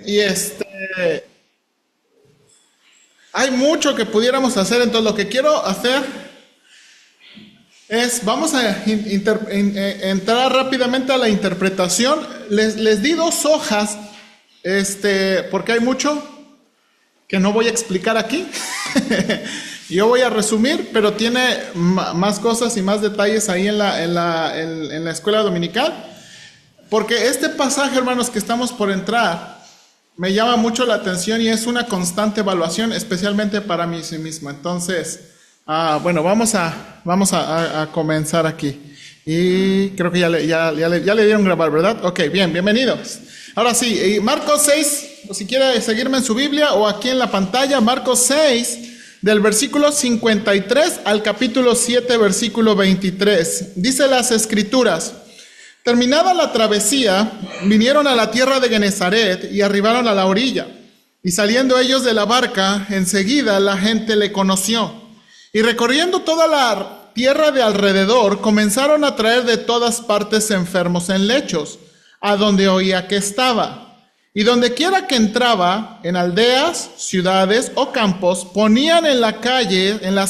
y hay mucho que pudiéramos hacer, entonces lo que quiero hacer vamos a entrar rápidamente a la interpretación. Les di 2 hojas, porque hay mucho que no voy a explicar aquí. Yo voy a resumir, pero tiene más cosas y más detalles ahí en la escuela dominical. Porque este pasaje, hermanos, que estamos por entrar, me llama mucho la atención y es una constante evaluación, especialmente para mí sí mismo. Entonces, bueno, vamos a comenzar aquí. Y creo que ya le dieron grabar, ¿verdad? Ok, bien, bienvenidos. Ahora sí, Marcos 6, si quiere seguirme en su Biblia o aquí en la pantalla, Marcos 6, del versículo 53 al capítulo 7, versículo 23. Dice las Escrituras: terminada la travesía, vinieron a la tierra de Genezaret y arribaron a la orilla. Y saliendo ellos de la barca, enseguida la gente le conoció. Y recorriendo toda la tierra de alrededor, comenzaron a traer de todas partes enfermos en lechos, a donde oía que estaba. Y donde quiera que entraba, en aldeas, ciudades o campos, ponían en las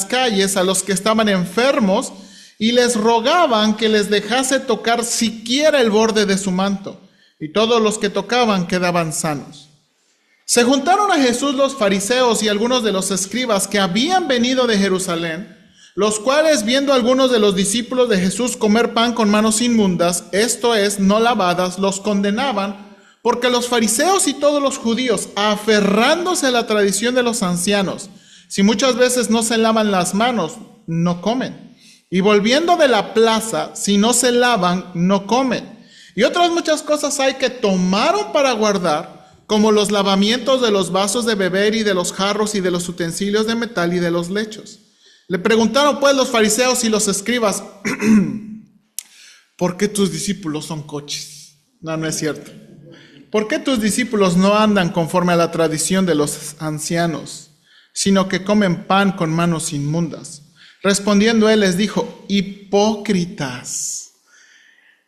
calles a los que estaban enfermos, y les rogaban que les dejase tocar siquiera el borde de su manto, y todos los que tocaban quedaban sanos. Se juntaron a Jesús los fariseos y algunos de los escribas que habían venido de Jerusalén, los cuales, viendo a algunos de los discípulos de Jesús comer pan con manos inmundas, esto es, no lavadas, los condenaban, porque los fariseos y todos los judíos, aferrándose a la tradición de los ancianos, si muchas veces no se lavan las manos, no comen. Y volviendo de la plaza, si no se lavan, no comen. Y otras muchas cosas hay que tomaron para guardar, como los lavamientos de los vasos de beber y de los jarros y de los utensilios de metal y de los lechos. Le preguntaron pues los fariseos y los escribas: ¿por qué tus discípulos son coches? No es cierto. ¿Por qué tus discípulos no andan conforme a la tradición de los ancianos, sino que comen pan con manos inmundas? Respondiendo él les dijo: hipócritas.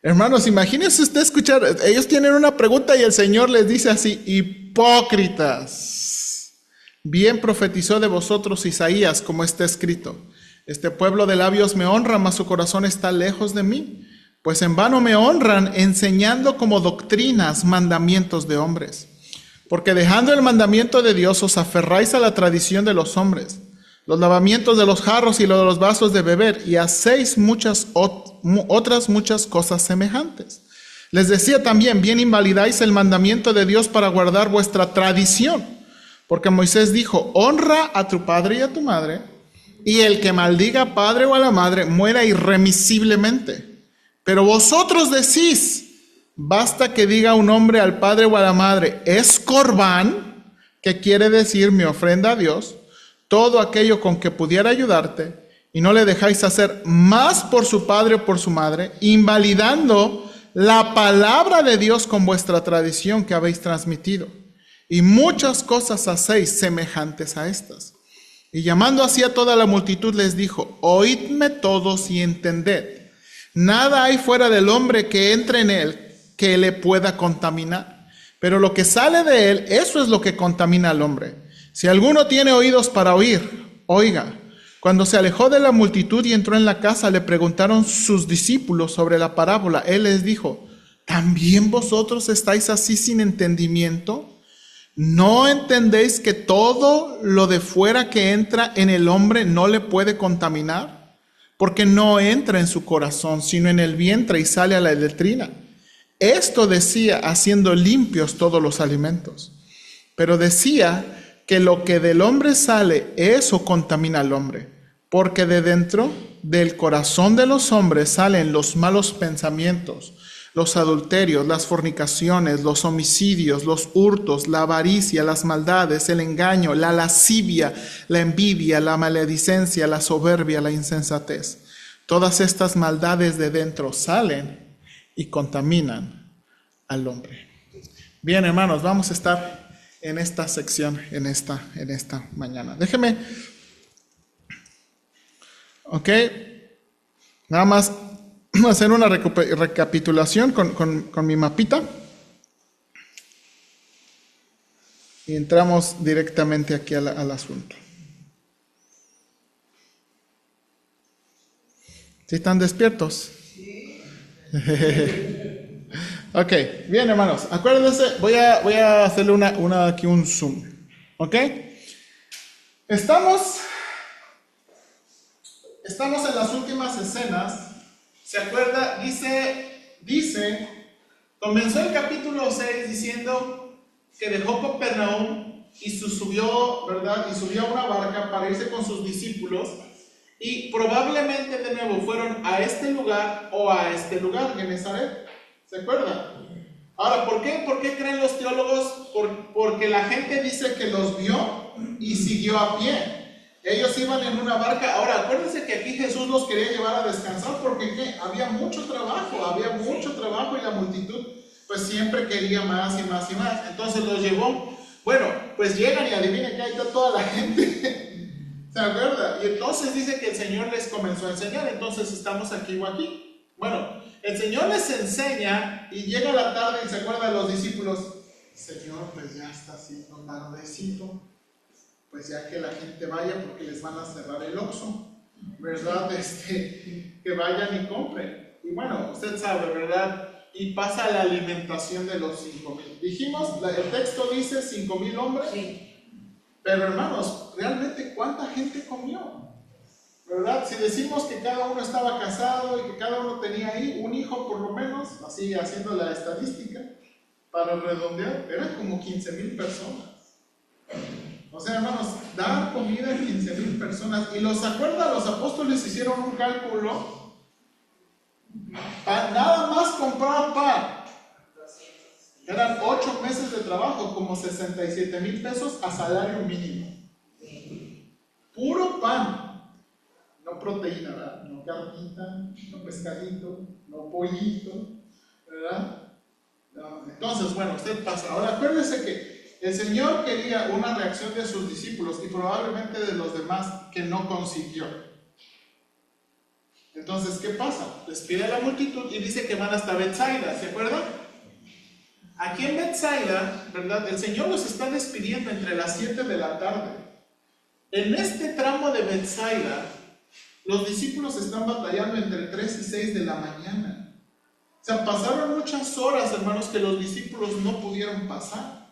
Hermanos, imagínense usted escuchar, ellos tienen una pregunta y el Señor les dice así: hipócritas. Bien profetizó de vosotros Isaías, como está escrito: este pueblo de labios me honra, mas su corazón está lejos de mí. Pues en vano me honran, enseñando como doctrinas mandamientos de hombres. Porque dejando el mandamiento de Dios, os aferráis a la tradición de los hombres, los lavamientos de los jarros y los vasos de beber, y hacéis otras muchas cosas semejantes. Les decía también: bien invalidáis el mandamiento de Dios para guardar vuestra tradición. Porque Moisés dijo: honra a tu padre y a tu madre, y el que maldiga a padre o a la madre muera irremisiblemente. Pero vosotros decís: basta que diga un hombre al padre o a la madre, es corbán, que quiere decir mi ofrenda a Dios, todo aquello con que pudiera ayudarte, y no le dejáis hacer más por su padre o por su madre, invalidando la palabra de Dios con vuestra tradición que habéis transmitido. Y muchas cosas hacéis semejantes a estas. Y llamando así a toda la multitud les dijo: oídme todos y entended. Nada hay fuera del hombre que entre en él que le pueda contaminar, pero lo que sale de él, eso es lo que contamina al hombre. Si alguno tiene oídos para oír, oiga. Cuando se alejó de la multitud y entró en la casa, le preguntaron sus discípulos sobre la parábola. Él les dijo: ¿también vosotros estáis así sin entendimiento? ¿No entendéis que todo lo de fuera que entra en el hombre no le puede contaminar? Porque no entra en su corazón, sino en el vientre y sale a la letrina. Esto decía haciendo limpios todos los alimentos. Pero decía que lo que del hombre sale, eso contamina al hombre. Porque de dentro del corazón de los hombres salen los malos pensamientos, los adulterios, las fornicaciones, los homicidios, los hurtos, la avaricia, las maldades, el engaño, la lascivia, la envidia, la maledicencia, la soberbia, la insensatez. Todas estas maldades de dentro salen y contaminan al hombre. Bien, hermanos, vamos a estar en esta sección en esta mañana. Déjeme, nada más hacer una recapitulación con mi mapita. y entramos directamente aquí al asunto. ¿Sí están despiertos? Sí. Ok, bien hermanos, acuérdense, voy a hacerle aquí un zoom. ¿Ok? Estamos en las últimas escenas. ¿Se acuerda? Dice, comenzó el capítulo 6 diciendo que dejó Capernaum y subió, ¿verdad? Y subió a una barca para irse con sus discípulos. Y probablemente de nuevo fueron a este lugar o a este lugar, Genesaret. ¿Se acuerdan? Ahora, ¿por qué creen los teólogos? Porque la gente dice que los vio y siguió a pie. Ellos iban en una barca. Ahora, acuérdense que aquí Jesús los quería llevar a descansar porque ¿qué? Había mucho trabajo y la multitud pues siempre quería más y más y más. Entonces los llevó. Bueno, pues llegan y adivinen que ahí está toda la gente. ¿Se acuerda? Y entonces dice que el Señor les comenzó a enseñar. Entonces estamos aquí o aquí. Bueno, el Señor les enseña y llega la tarde y se acuerda de los discípulos. Señor, pues ya está haciendo tardecito. Pues ya que la gente vaya porque les van a cerrar el Oxxo, ¿verdad? Que vayan y compren. Y bueno, usted sabe, ¿verdad? Y pasa la alimentación de los 5,000. Dijimos, el texto dice 5,000 hombres. Sí. Pero hermanos, ¿realmente cuánta gente comió? ¿Verdad? Si decimos que cada uno estaba casado y que cada uno tenía ahí un hijo por lo menos, así haciendo la estadística, para redondear, eran como 15,000 personas. O sea, hermanos, dar comida a 15,000 personas. Y los acuerda, los apóstoles hicieron un cálculo para nada más comprar pan. Eran 8 meses de trabajo, como 67,000 pesos a salario mínimo. Puro pan. No proteína, ¿verdad? No carnita, no pescadito, no pollito, ¿verdad? No. Entonces, bueno, usted pasa. Ahora, acuérdese que el Señor quería una reacción de sus discípulos y probablemente de los demás que no consiguió. Entonces, ¿qué pasa? Despide a la multitud y dice que van hasta Betsaida, ¿se acuerdan? Aquí en Betsaida, ¿verdad? El Señor los está despidiendo entre las 7 de la tarde. En este tramo de Betsaida, los discípulos están batallando entre 3 y 6 de la mañana. O sea, pasaron muchas horas, hermanos, que los discípulos no pudieron pasar.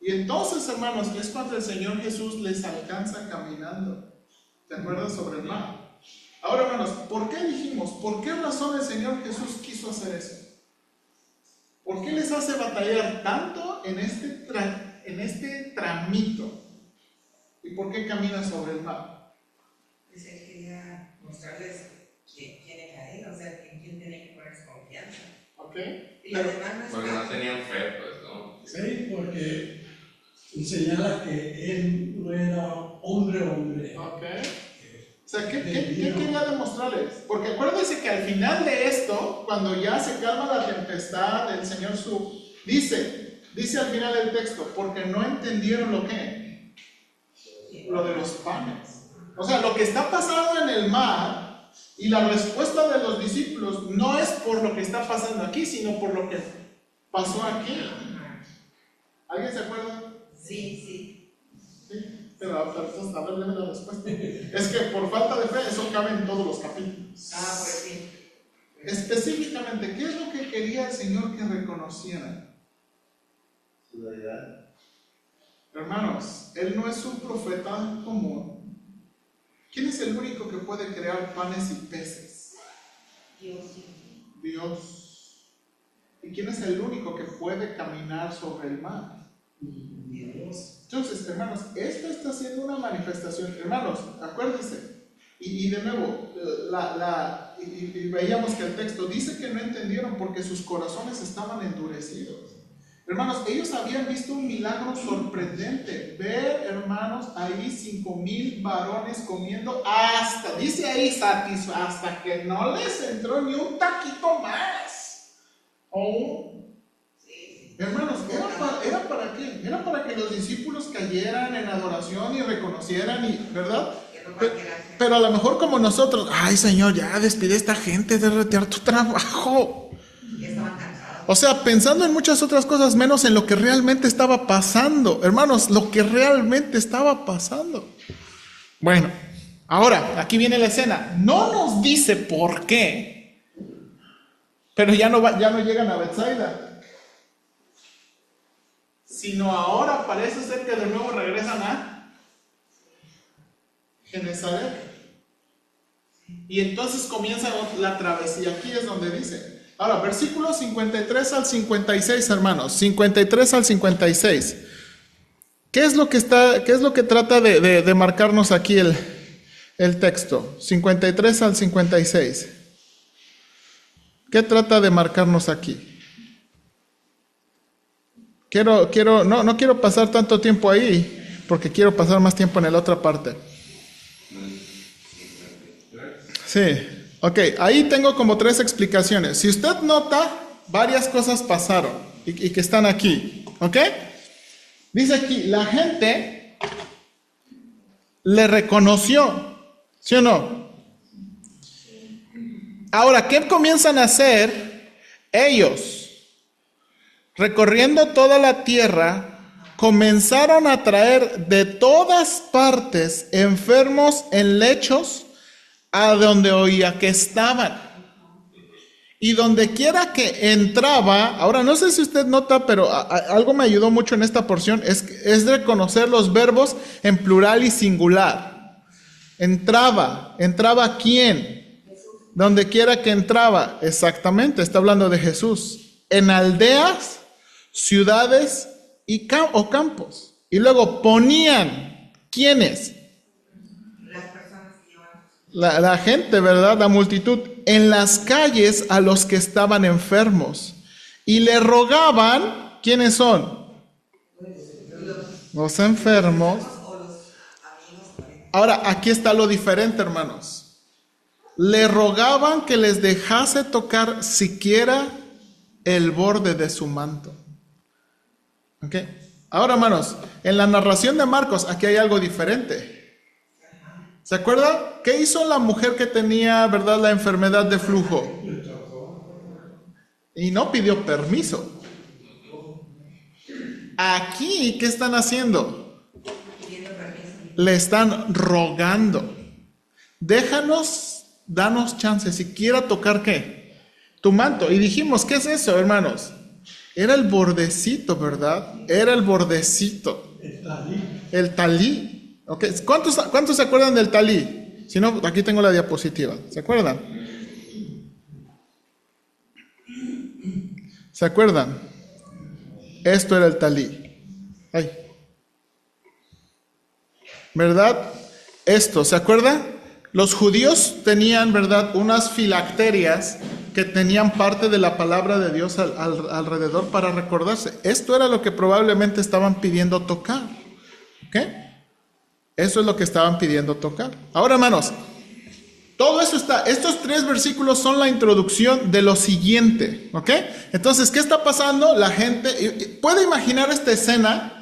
Y entonces, hermanos, es cuando el Señor Jesús les alcanza caminando. ¿Se acuerdan? Sobre el mar. Ahora, hermanos, ¿por qué dijimos? ¿Por qué razón el Señor Jesús quiso hacer eso? ¿Por qué les hace batallar tanto en este tramito? ¿Y por qué camina sobre el mar? Pues él quería mostrarles quién era él, o sea, en quién tiene que poner su confianza. ¿Ok? Y los demás no porque no tenían fe, pues, ¿no? Sí, porque señala que él no era hombre. ¿Ok? O sea, ¿qué quería demostrarles? Porque acuérdense que al final de esto, cuando ya se calma la tempestad, el Señor dice al final del texto, porque no entendieron lo que, lo de los panes. O sea, lo que está pasando en el mar y la respuesta de los discípulos no es por lo que está pasando aquí, sino por lo que pasó aquí. ¿Alguien se acuerda? Sí. ¿Sí? Pero a ver, deme la respuesta. Es que por falta de fe, eso cabe en todos los capítulos. Pues sí. Específicamente, ¿qué es lo que quería el Señor que reconocieran? Su deidad. Hermanos, Él no es un profeta común. ¿Quién es el único que puede crear panes y peces? Dios. ¿Y quién es el único que puede caminar sobre el mar? Dios. Entonces, hermanos, esto está siendo una manifestación. Hermanos, acuérdense. Y de nuevo, y veíamos que el texto dice que no entendieron porque sus corazones estaban endurecidos. Hermanos, ellos habían visto un milagro sorprendente. Ver, hermanos, ahí 5,000 varones comiendo hasta, dice ahí, hasta que no les entró ni un taquito más. Hermanos, ¿era para qué? Era para que los discípulos cayeran en adoración y reconocieran, ¿verdad? Pero a lo mejor como nosotros, ay Señor, ya despide a esta gente de retear tu trabajo. Ya estaban cansados. O sea, pensando en muchas otras cosas menos en lo que realmente estaba pasando. Hermanos, lo que realmente estaba pasando. Bueno, ahora, aquí viene la escena. No nos dice por qué, pero ya no llegan a Bethsaida. Sino ahora parece ser que de nuevo regresan a Genesaret. Y entonces comienza la travesía. Aquí es donde dice. Ahora, versículos 53 al 56, hermanos. 53 al 56. ¿Qué es lo que trata de marcarnos aquí el texto? 53 al 56. ¿Qué trata de marcarnos aquí? No quiero pasar tanto tiempo ahí, porque quiero pasar más tiempo en la otra parte. Sí, ok, ahí tengo como 3 explicaciones. Si usted nota, varias cosas pasaron y que están aquí, ¿ok? Dice aquí, la gente le reconoció, ¿sí o no? Ahora, ¿qué comienzan a hacer ellos? Recorriendo toda la tierra, comenzaron a traer de todas partes enfermos en lechos a donde oía que estaban. Y donde quiera que entraba, ahora no sé si usted nota, pero algo me ayudó mucho en esta porción, es reconocer los verbos en plural y singular. ¿Entraba ¿quién? Donde quiera que entraba, exactamente, está hablando de Jesús. En aldeas, ciudades o campos. Y luego ponían, ¿quiénes? Las personas que llevan. La gente, ¿verdad? La multitud, en las calles a los que estaban enfermos. Y le rogaban, ¿quiénes son? Los enfermos. O los amigos. Ahora, aquí está lo diferente, hermanos. Le rogaban que les dejase tocar siquiera el borde de su manto. ¿Ok? Ahora, hermanos, en la narración de Marcos, aquí hay algo diferente. ¿Se acuerda? ¿Qué hizo la mujer que tenía, verdad, la enfermedad de flujo? Y no pidió permiso. Aquí, ¿qué están haciendo? Pidiendo permiso. Le están rogando. Danos chance, siquiera tocar ¿qué? Tu manto. Y dijimos, ¿qué es eso, hermanos? Era el bordecito, ¿verdad? Era el bordecito. El talí. Okay. ¿Cuántos se acuerdan del talí? Si no, aquí tengo la diapositiva. ¿Se acuerdan? ¿Se acuerdan? Esto era el talí. Ay. ¿Verdad? Esto, ¿se acuerda? Los judíos tenían, ¿verdad?, unas filacterias que tenían parte de la palabra de Dios alrededor para recordarse. Esto era lo que probablemente estaban pidiendo tocar. ¿Ok? Eso es lo que estaban pidiendo tocar. Ahora, hermanos, todo eso estos 3 versículos son la introducción de lo siguiente. ¿Ok? Entonces, ¿qué está pasando? La gente, ¿puede imaginar esta escena?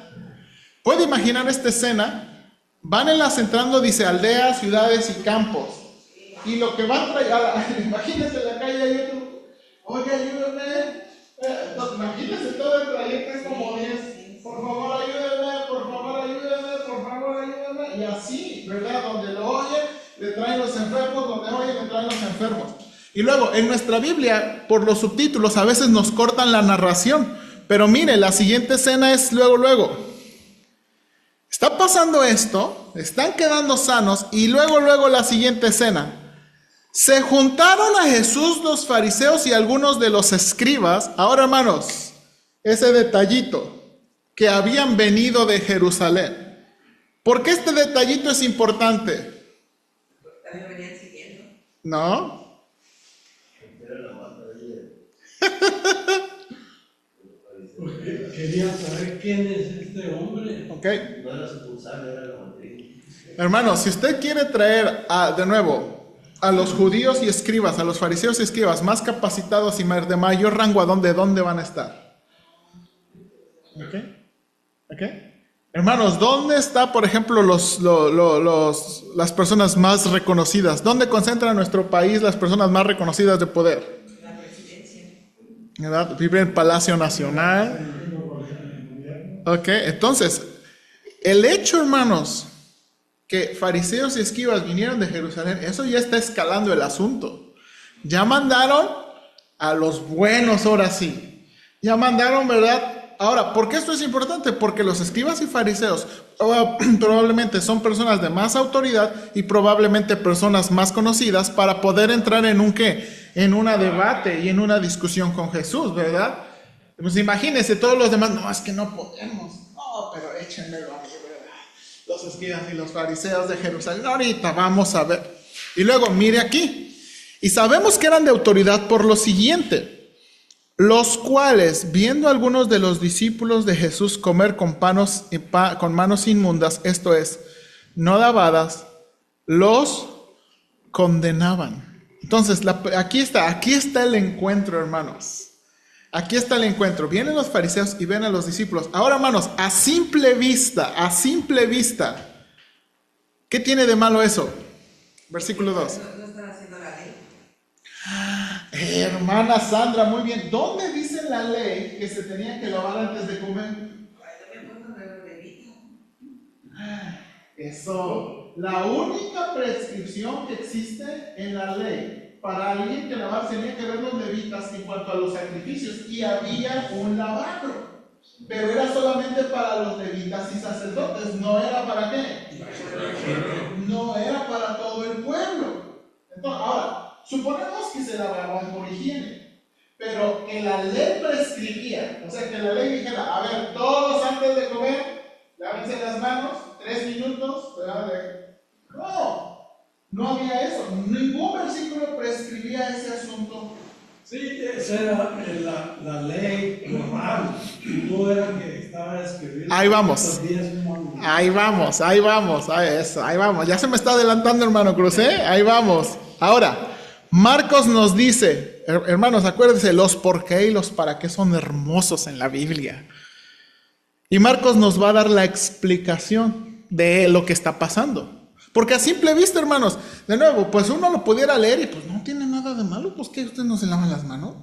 Van entrando, dice, aldeas, ciudades y campos. Y lo que van trayendo, imagínense en la calle hay otro, oye, ayúdame. Imagínense todo el trayecto es como 10. Por favor, ayúdame, por favor, ayúdame, por favor, ayúdame. Y así, ¿verdad? Donde lo oyen, le traen los enfermos, donde oyen, le traen los enfermos. Y luego, en nuestra Biblia, por los subtítulos, a veces nos cortan la narración. Pero mire, la siguiente escena es luego. Está pasando esto, están quedando sanos y luego la siguiente escena. Se juntaron a Jesús los fariseos y algunos de los escribas. Ahora, hermanos, ese detallito que habían venido de Jerusalén. ¿Por qué este detallito es importante? También venían siguiendo. ¿No? Porque querían saber quién es este hombre. Ok. No era sucursal, era la matriz. Hermanos, si usted quiere traer de nuevo a los judíos y escribas, a los fariseos y escribas más capacitados y de mayor rango, ¿dónde van a estar? ¿Ok? Hermanos, ¿dónde está, por ejemplo, las personas más reconocidas? ¿Dónde concentra nuestro país las personas más reconocidas de poder? La presidencia. ¿verdad? Vive en Palacio Nacional. Ok, entonces, el hecho, hermanos, que fariseos y escribas vinieron de Jerusalén, eso ya está escalando el asunto. Ya mandaron a los buenos, ahora sí. Ya mandaron, ¿verdad? Ahora, ¿por qué esto es importante? Porque los escribas y fariseos probablemente son personas de más autoridad y probablemente personas más conocidas para poder entrar en un ¿qué? En un debate y en una discusión con Jesús, ¿verdad? Pues imagínense todos los demás, no, es que no podemos. No, pero échenmelo a mí, ¿verdad? Los escribas y los fariseos de Jerusalén, ahorita vamos a ver. Y luego, mire aquí. Y sabemos que eran de autoridad por lo siguiente. Los cuales, viendo a algunos de los discípulos de Jesús comer con manos inmundas, esto es, no lavadas, los condenaban. Entonces, aquí está el encuentro, hermanos. Aquí está el encuentro. Vienen los fariseos y ven a los discípulos. Ahora, hermanos, a simple vista, ¿qué tiene de malo eso? Versículo 2. ¿No están haciendo la ley? Hermana Sandra, muy bien. ¿Dónde dice en la ley que se tenía que lavar antes de comer? Ahí también pongan el bebito. Eso. La única prescripción que existe en la ley para alguien que lavar tenía que ver los levitas en cuanto a los sacrificios, y había un lavabro, pero era solamente para los levitas y sacerdotes. ¿No era para qué? No era para todo el pueblo. Entonces, ahora, suponemos que se lavaban por higiene, pero que la ley prescribía, o sea, que la ley dijera, a ver, todos antes de comer, lávense las manos, 3 minutos, no había eso. Ningún versículo prescribía ese asunto. Sí, esa era la ley normal. No era que estaba escribiendo. Ahí vamos. Ahí vamos. Ya se me está adelantando, hermano Cruz, ¿eh? Ahí vamos. Ahora, Marcos nos dice, hermanos, acuérdense, los por qué y los para qué son hermosos en la Biblia. Y Marcos nos va a dar la explicación de lo que está pasando. Porque a simple vista, hermanos, de nuevo, pues uno lo pudiera leer y pues no tiene nada de malo, pues que ustedes no se lavan las manos.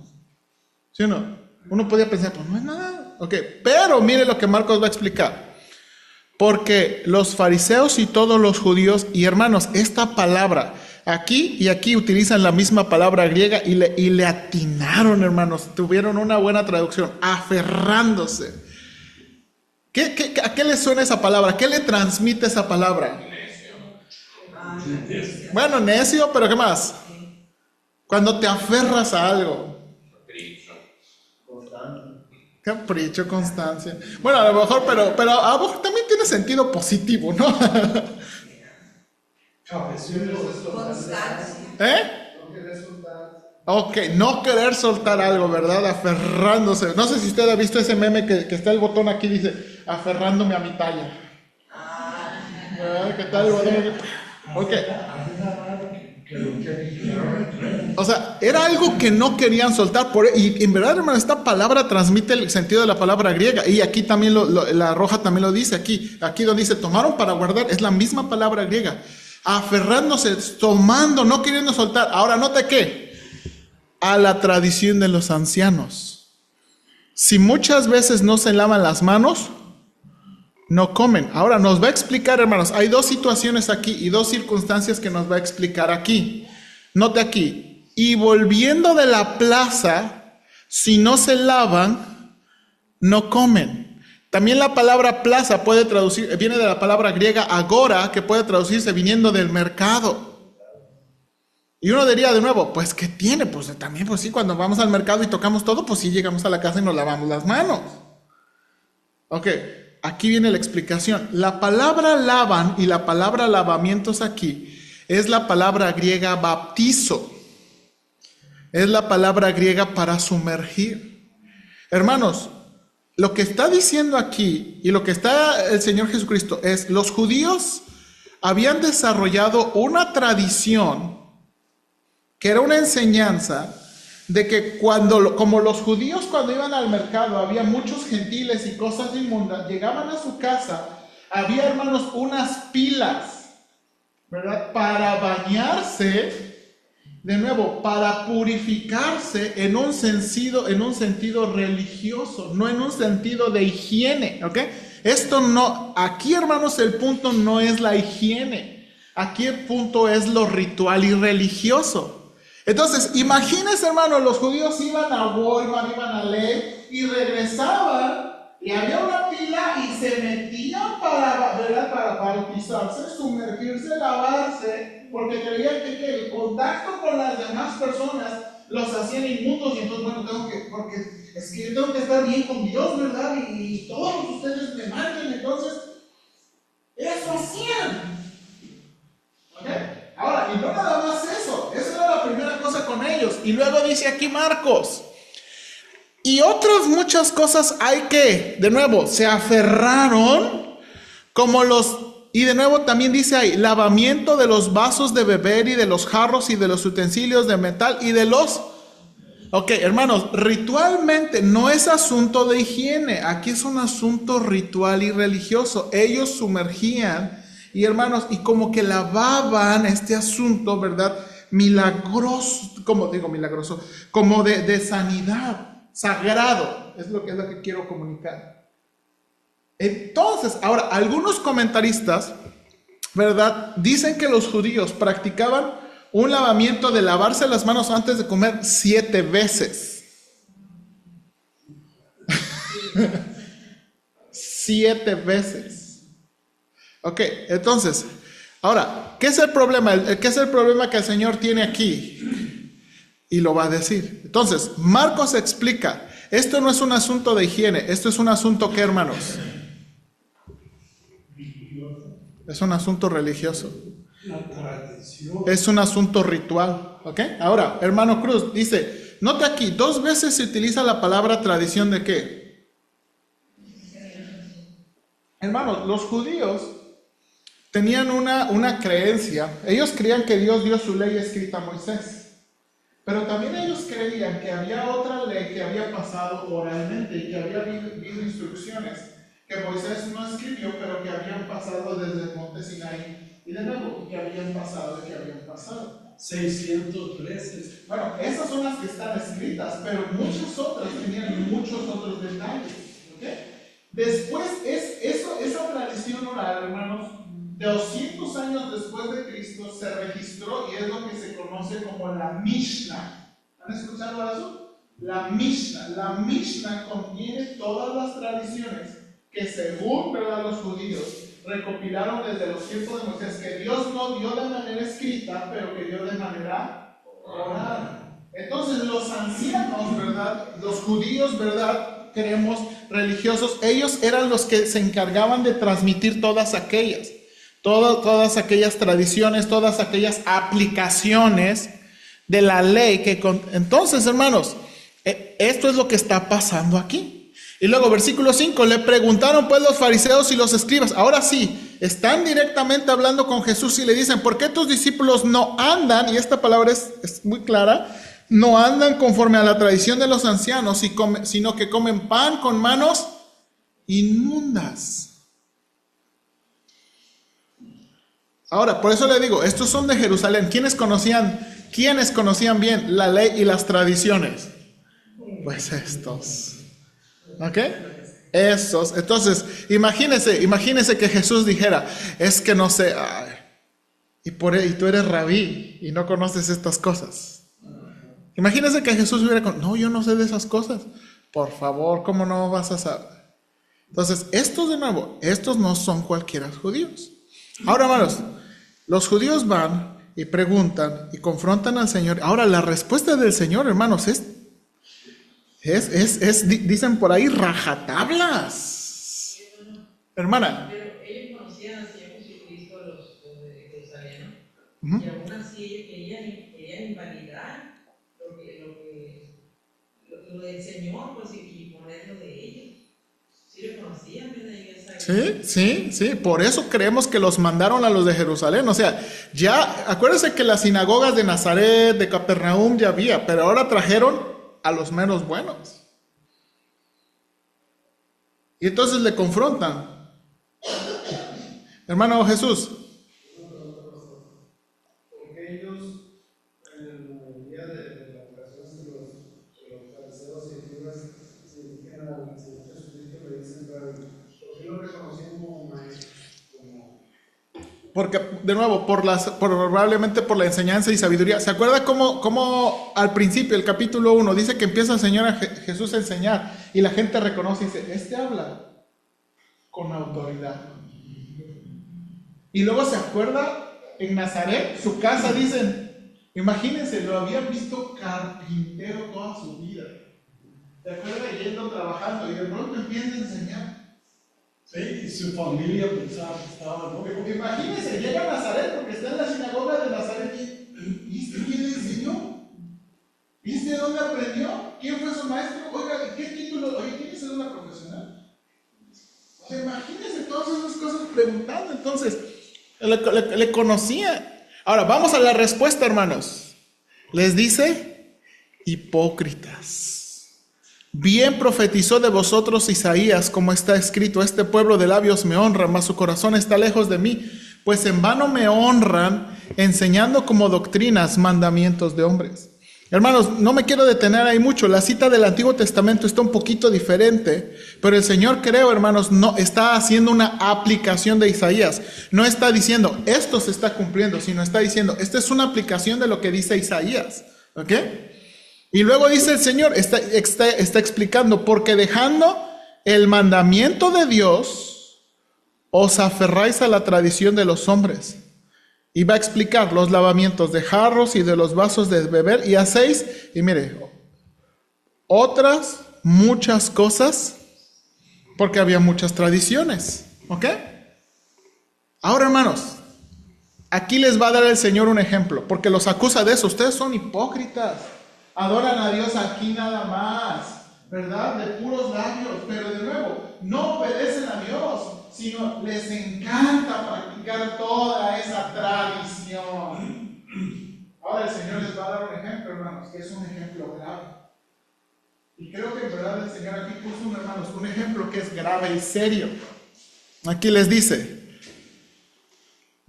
¿Sí o no? Uno podría pensar, pues no es nada. Ok, pero mire lo que Marcos va a explicar. Porque los fariseos y todos los judíos, y hermanos, esta palabra, aquí y aquí utilizan la misma palabra griega y le atinaron, hermanos, tuvieron una buena traducción, aferrándose. ¿A qué le suena esa palabra? ¿Qué le transmite esa palabra? Bueno, necio, pero ¿qué más? Cuando te aferras a algo. Capricho, constancia. Bueno, a lo mejor, pero a lo mejor también tiene sentido positivo, ¿no? Constancia. Ok, no querer soltar algo, ¿verdad? Aferrándose. No sé si usted ha visto ese meme que está el botón aquí, dice, aferrándome a mi talla. ¿Verdad? ¿Qué tal el botón? Ok. O sea, era algo que no querían soltar. Y en verdad, hermano, esta palabra transmite el sentido de la palabra griega. Y aquí también la roja también lo dice. Aquí donde dice tomaron para guardar, es la misma palabra griega. Aferrándose, tomando, no queriendo soltar. Ahora, note qué. A la tradición de los ancianos. Si muchas veces no se lavan las manos, no comen. Ahora nos va a explicar, hermanos, hay 2 situaciones aquí y 2 circunstancias que nos va a explicar aquí. Note aquí, y volviendo de la plaza, si no se lavan, no comen. También la palabra plaza viene de la palabra griega agora, que puede traducirse viniendo del mercado. Y uno diría de nuevo, pues ¿qué tiene? Pues también, pues sí, cuando vamos al mercado y tocamos todo, pues sí llegamos a la casa y nos lavamos las manos. Ok. Aquí viene la explicación. La palabra lavan y la palabra lavamientos aquí es la palabra griega baptizo. Es la palabra griega para sumergir. Hermanos, lo que está diciendo aquí y lo que está el Señor Jesucristo es, los judíos habían desarrollado una tradición que era una enseñanza de que como los judíos cuando iban al mercado había muchos gentiles y cosas inmundas, llegaban a su casa, había, hermanos, unas pilas, ¿verdad? Para bañarse De nuevo, para purificarse en un sentido religioso, no en un sentido de higiene, ¿ok? Esto no, aquí hermanos, el punto no es la higiene, aquí el punto es lo ritual y religioso. Entonces, imagínense, hermanos, los judíos iban a Walmart, iban a leer y regresaban y había una pila y se metían ¿verdad? Para bautizarse, sumergirse, lavarse, porque creían que el contacto con las demás personas los hacían inmundos y entonces, bueno, porque es que yo tengo que estar bien con Dios, ¿verdad? Y todos ustedes me marquen, entonces, eso hacían. ¿Ok? Ahora, y no nada más eso, esa era la primera cosa con ellos. Y luego dice aquí Marcos, y otras muchas cosas hay que, de nuevo, se aferraron como y de nuevo también dice ahí, lavamiento de los vasos de beber y de los jarros y de los utensilios de metal y de los... Ok, hermanos, ritualmente no es asunto de higiene, aquí es un asunto ritual y religioso. Ellos sumergían y hermanos, y como que lavaban este asunto, ¿verdad? Milagroso, como digo milagroso, como de sanidad. Sagrado, es lo que quiero comunicar. Entonces, ahora, algunos comentaristas, ¿verdad? Dicen que los judíos practicaban un lavamiento de lavarse las manos antes de comer 7 veces. 7 veces. Ok, entonces, ahora, ¿qué es el problema? ¿Qué es el problema que el Señor tiene aquí? Y lo va a decir. Entonces, Marcos explica, esto no es un asunto de higiene, esto es un asunto, ¿qué, hermanos? Es un asunto religioso. La tradición. Es un asunto ritual, ¿ok? Ahora, hermano Cruz dice, note aquí, 2 veces se utiliza la palabra tradición de qué. Hermanos, los judíos tenían una creencia, ellos creían que Dios dio su ley escrita a Moisés. Pero también ellos creían que había otra ley que había pasado oralmente y que había habido instrucciones que Moisés no escribió, pero que habían pasado desde el monte Sinaí. Y de nuevo, que habían pasado. 600 veces. Bueno, esas son las que están escritas, pero muchas otras tenían muchos otros detalles. ¿Okay? Después, esa tradición oral, hermanos, 200 años después de Cristo se registró y es lo que se conoce como la Mishnah. ¿Han escuchado eso? La Mishnah contiene todas las tradiciones que según, ¿verdad?, los judíos recopilaron desde los tiempos de Moisés, que Dios no dio de manera escrita, pero que dio de manera oral. Entonces los ancianos, ¿verdad?, los judíos, ¿verdad?, creemos religiosos, ellos eran los que se encargaban de transmitir todas aquellas tradiciones, todas aquellas aplicaciones de la ley entonces, hermanos, esto es lo que está pasando aquí. Y luego versículo 5, le preguntaron pues los fariseos y los escribas, ahora sí, están directamente hablando con Jesús y le dicen, ¿por qué tus discípulos no andan? Y esta palabra es muy clara, no andan conforme a la tradición de los ancianos, sino que comen pan con manos inmundas. Ahora, por eso le digo, estos son de Jerusalén. ¿Quiénes conocían bien la ley y las tradiciones? Pues estos. ¿Ok? Esos. Entonces, imagínese que Jesús dijera, es que no sé, y tú eres rabí y no conoces estas cosas. Imagínese que Jesús hubiera no, yo no sé de esas cosas. Por favor, ¿cómo no vas a saber? Entonces, estos de nuevo, estos no son cualquiera judíos. Ahora, hermanos, los judíos van y preguntan y confrontan al Señor. Ahora, la respuesta del Señor, hermanos, dicen por ahí, rajatablas. Hermana. Pero ellos conocían al Señor Jesucristo, los de Jerusalén, ¿no? Y aún así ellos querían invalidar lo del Señor, pues, y ponerlo de ellos. Sí lo conocían, ¿verdad? Sí, por eso creemos que los mandaron a los de Jerusalén. O sea, ya, acuérdense que las sinagogas de Nazaret, de Capernaum ya había, pero ahora trajeron a los menos buenos. Y entonces le confrontan. Hermano Jesús. Porque ellos, como maestro, como... Porque, de nuevo, probablemente por la enseñanza y sabiduría. ¿Se acuerda cómo al principio, el capítulo 1, dice que empieza el Señor Jesús a enseñar y la gente reconoce y dice, este habla con autoridad? Y luego se acuerda en Nazaret, su casa, dicen, imagínense, lo habían visto carpintero toda su vida. ¿Se acuerda? Yendo, trabajando y de pronto empieza a enseñar. Sí, y su familia pensaba que estaba loco. Imagínense, llega a Nazaret porque está en la sinagoga de Nazaret y ¿este quién le enseñó? ¿Y este de dónde aprendió? ¿Quién fue su maestro? Oiga, ¿qué título? Oye, ¿tiene que ser una profesional? O sea, imagínense todas esas cosas preguntando. Entonces, le conocía. Ahora, vamos a la respuesta, hermanos. Les dice, hipócritas. Bien profetizó de vosotros Isaías, como está escrito, este pueblo de labios me honra, mas su corazón está lejos de mí, pues en vano me honran, enseñando como doctrinas mandamientos de hombres. Hermanos, no me quiero detener ahí mucho, la cita del Antiguo Testamento está un poquito diferente, pero el Señor, creo, hermanos, no está haciendo una aplicación de Isaías, no está diciendo, esto se está cumpliendo, sino está diciendo, esta es una aplicación de lo que dice Isaías, ¿ok? Y luego dice el Señor, está explicando, porque dejando el mandamiento de Dios, os aferráis a la tradición de los hombres. Y va a explicar los lavamientos de jarros y de los vasos de beber, y hacéis, y mire, otras muchas cosas, porque había muchas tradiciones, ¿ok? Ahora, hermanos, aquí les va a dar el Señor un ejemplo, porque los acusa de eso, ustedes son hipócritas. Adoran a Dios aquí nada más, ¿verdad? De puros labios, pero de nuevo, no obedecen a Dios, sino les encanta practicar toda esa tradición. Ahora el Señor les va a dar un ejemplo, hermanos, que es un ejemplo grave. Y creo que en verdad el Señor aquí puso, hermanos, un ejemplo que es grave y serio. Aquí les dice,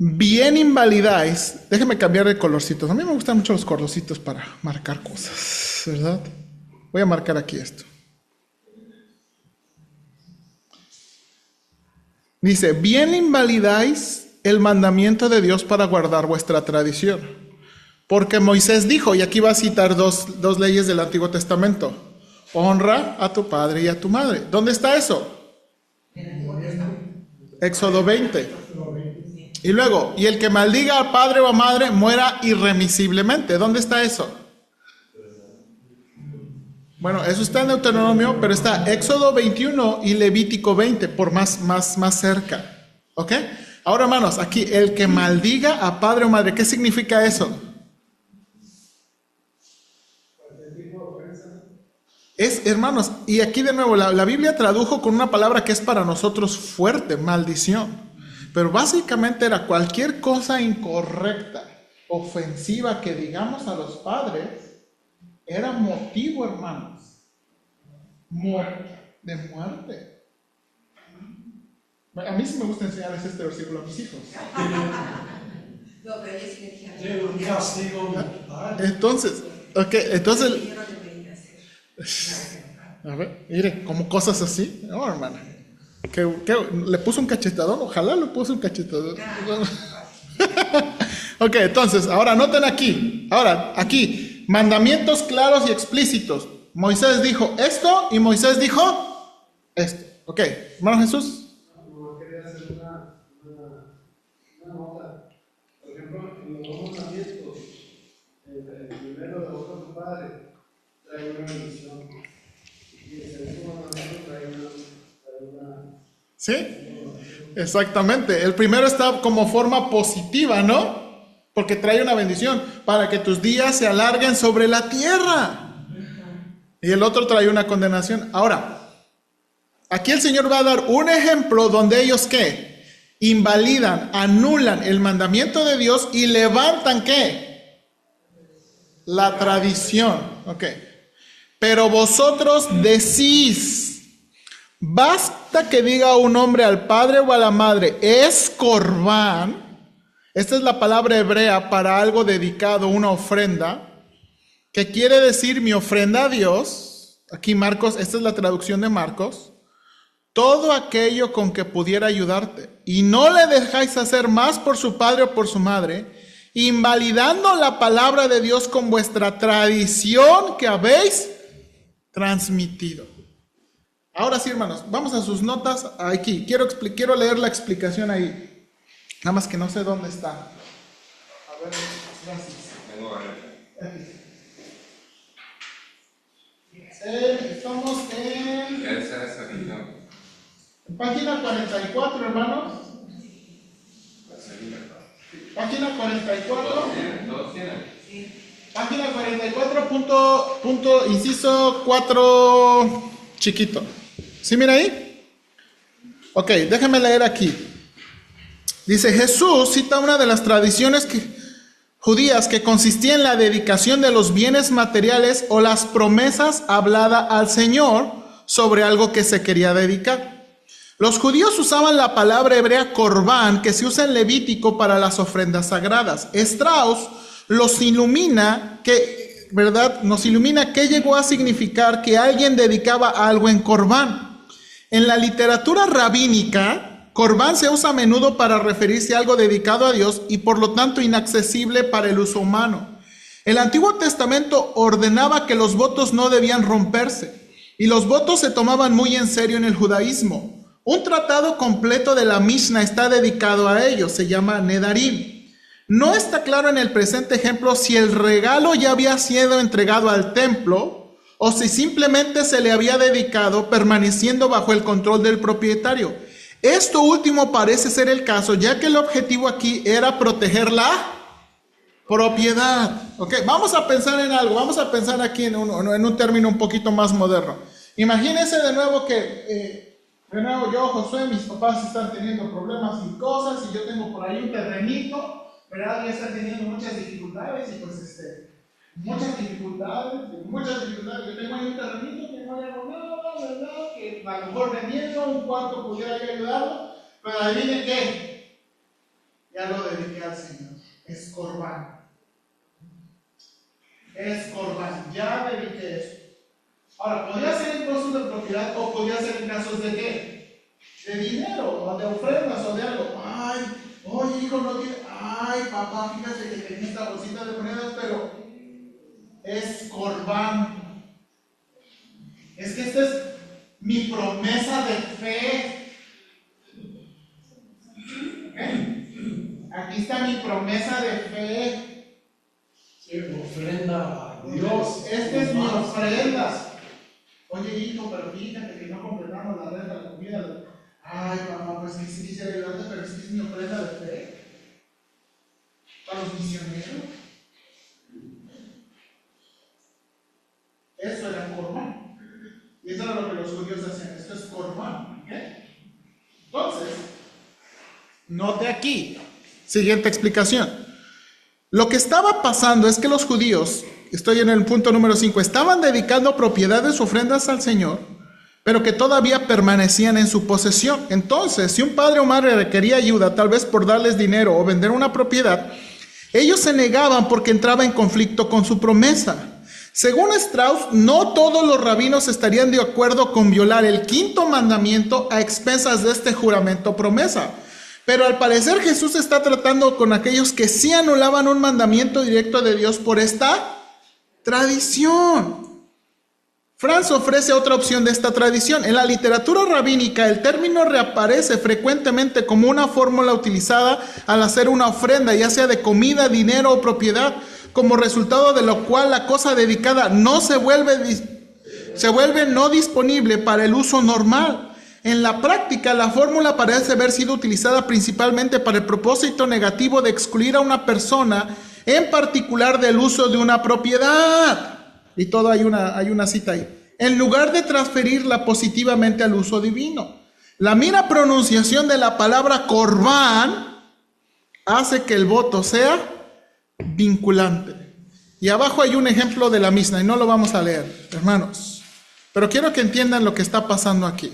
bien invalidáis, déjenme cambiar de colorcitos, a mí me gustan mucho los colorcitos para marcar cosas, ¿verdad? Voy a marcar aquí esto. Dice, bien invalidáis el mandamiento de Dios para guardar vuestra tradición. Porque Moisés dijo, y aquí va a citar dos leyes del Antiguo Testamento, honra a tu padre y a tu madre. ¿Dónde está eso? Éxodo 20. Y luego, y el que maldiga al padre o a madre muera irremisiblemente. ¿Dónde está eso? Bueno, eso está en Deuteronomio, pero está Éxodo 21 y Levítico 20, por más cerca. ¿Ok? Ahora, hermanos, aquí, el que maldiga a padre o madre, ¿qué significa eso? Es, hermanos, y aquí de nuevo, la Biblia tradujo con una palabra que es para nosotros fuerte, maldición. Pero básicamente era cualquier cosa incorrecta, ofensiva que digamos a los padres, era motivo, hermanos, de muerte. A mí sí me gusta enseñarles este versículo a mis hijos. No, pero ellos sí me dijeron. Sí, un castigo. Entonces, a ver, mire, como cosas así. No, hermana. ¿Que le puso un cachetadón? Ojalá le puso un cachetadón. Ok, entonces, ahora noten aquí. Ahora, aquí, mandamientos claros y explícitos. Moisés dijo esto y Moisés dijo esto. Ok, hermano Jesús. Quería hacer una nota. Por ejemplo, en los dos mandamientos, el primero de honra a tu padre trae una bendición. Y el segundo mandamiento trae una. ¿Sí? Exactamente. El primero está como forma positiva, ¿no? Porque trae una bendición para que tus días se alarguen sobre la tierra. Y el otro trae una condenación. Ahora, aquí el Señor va a dar un ejemplo donde ellos, ¿qué? Invalidan, anulan el mandamiento de Dios y levantan, ¿qué? La tradición. Ok. Pero vosotros decís, basta que diga un hombre al padre o a la madre, es corbán. Esta es la palabra hebrea para algo dedicado, una ofrenda, que quiere decir mi ofrenda a Dios. Aquí Marcos, esta es la traducción de Marcos. todo aquello con que pudiera ayudarte, y no le dejáis hacer más por su padre o por su madre, invalidando la palabra de Dios con vuestra tradición que habéis transmitido. Ahora sí, hermanos, vamos a sus notas aquí. Quiero leer la explicación ahí. Nada más que no sé dónde está. A ver, gracias. Estamos en página 44, hermanos. Página 44. Página 44, inciso 4, chiquito. ¿Sí mira ahí? Ok, déjame leer aquí. Dice, Jesús cita una de las tradiciones judías que consistía en la dedicación de los bienes materiales o las promesas hablada al Señor sobre algo que se quería dedicar. Los judíos usaban la palabra hebrea corbán, que se usa en Levítico para las ofrendas sagradas. Strauss nos ilumina qué llegó a significar que alguien dedicaba algo en corbán. En la literatura rabínica, corbán se usa a menudo para referirse a algo dedicado a Dios y por lo tanto inaccesible para el uso humano. El Antiguo Testamento ordenaba que los votos no debían romperse y los votos se tomaban muy en serio en el judaísmo. Un tratado completo de la Mishnah está dedicado a ello, se llama Nedarim. No está claro en el presente ejemplo si el regalo ya había sido entregado al templo o si simplemente se le había dedicado permaneciendo bajo el control del propietario. Esto último parece ser el caso, ya que el objetivo aquí era proteger la propiedad. Ok, vamos a pensar en algo, vamos a pensar aquí en un término un poquito más moderno. Imagínense de nuevo que, yo, Josué, mis papás están teniendo problemas y cosas, y yo tengo por ahí un terrenito, ¿verdad? Y están teniendo muchas dificultades, y pues muchas dificultades. Yo tengo ahí un terrenito que no haya abonado, ¿verdad? Que a lo mejor vendiendo un cuarto pudiera ayudarlo, pero adivinen qué, ya lo dediqué al Señor. Es corbán. Ya dediqué eso. Ahora, podría ser en casos de propiedad o podría ser en casos de qué? De dinero, o de ofrendas, o de algo. Ay, oye, hijo, no tiene. Ay, papá, fíjate que tenía esta bolsita de monedas, pero es corbán. Es que esta es mi promesa de fe. ¿Okay? Aquí está mi promesa de fe. Sí, ofrenda a Dios, esta es mi ofrenda. Oye, hijo, pero fíjate que no completamos la renta de la comida. Ay, papá, pues que sí quisiera ayudarte, pero es que es mi ofrenda de fe. Para los misioneros. Eso era corbán. Y eso era lo que los judíos hacían. Esto es corbán. ¿Okay? Entonces, note aquí. Siguiente explicación. Lo que estaba pasando es que los judíos, estoy en el punto número 5, estaban dedicando propiedades o ofrendas al Señor, pero que todavía permanecían en su posesión. Entonces, si un padre o madre requería ayuda, tal vez por darles dinero o vender una propiedad, ellos se negaban porque entraba en conflicto con su promesa. Según Strauss, no todos los rabinos estarían de acuerdo con violar el quinto mandamiento a expensas de este juramento promesa. Pero al parecer Jesús está tratando con aquellos que sí anulaban un mandamiento directo de Dios por esta tradición. Franz ofrece otra opción de esta tradición. En la literatura rabínica, el término reaparece frecuentemente como una fórmula utilizada al hacer una ofrenda, ya sea de comida, dinero o propiedad, como resultado de lo cual la cosa dedicada no se vuelve no disponible para el uso normal. En la práctica, la fórmula parece haber sido utilizada principalmente para el propósito negativo de excluir a una persona, en particular del uso de una propiedad. Y todo hay una cita ahí. En lugar de transferirla positivamente al uso divino. La mera pronunciación de la palabra corbán hace que el voto sea vinculante. Y abajo hay un ejemplo de la misma, y no lo vamos a leer, hermanos. Pero quiero que entiendan lo que está pasando aquí.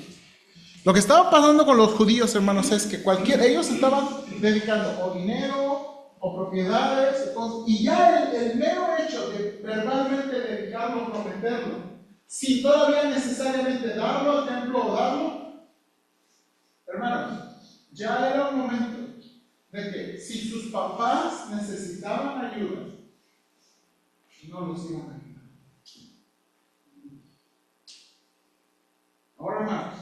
Lo que estaba pasando con los judíos, hermanos, es que ellos estaban dedicando o dinero o propiedades, y ya el mero hecho de verbalmente dedicarlo o prometerlo, sin todavía necesariamente darlo al templo o darlo, Hermanos, ya era un momento de que si sus papás necesitaban ayuda, no los iban a ayudar. Ahora, hermanos,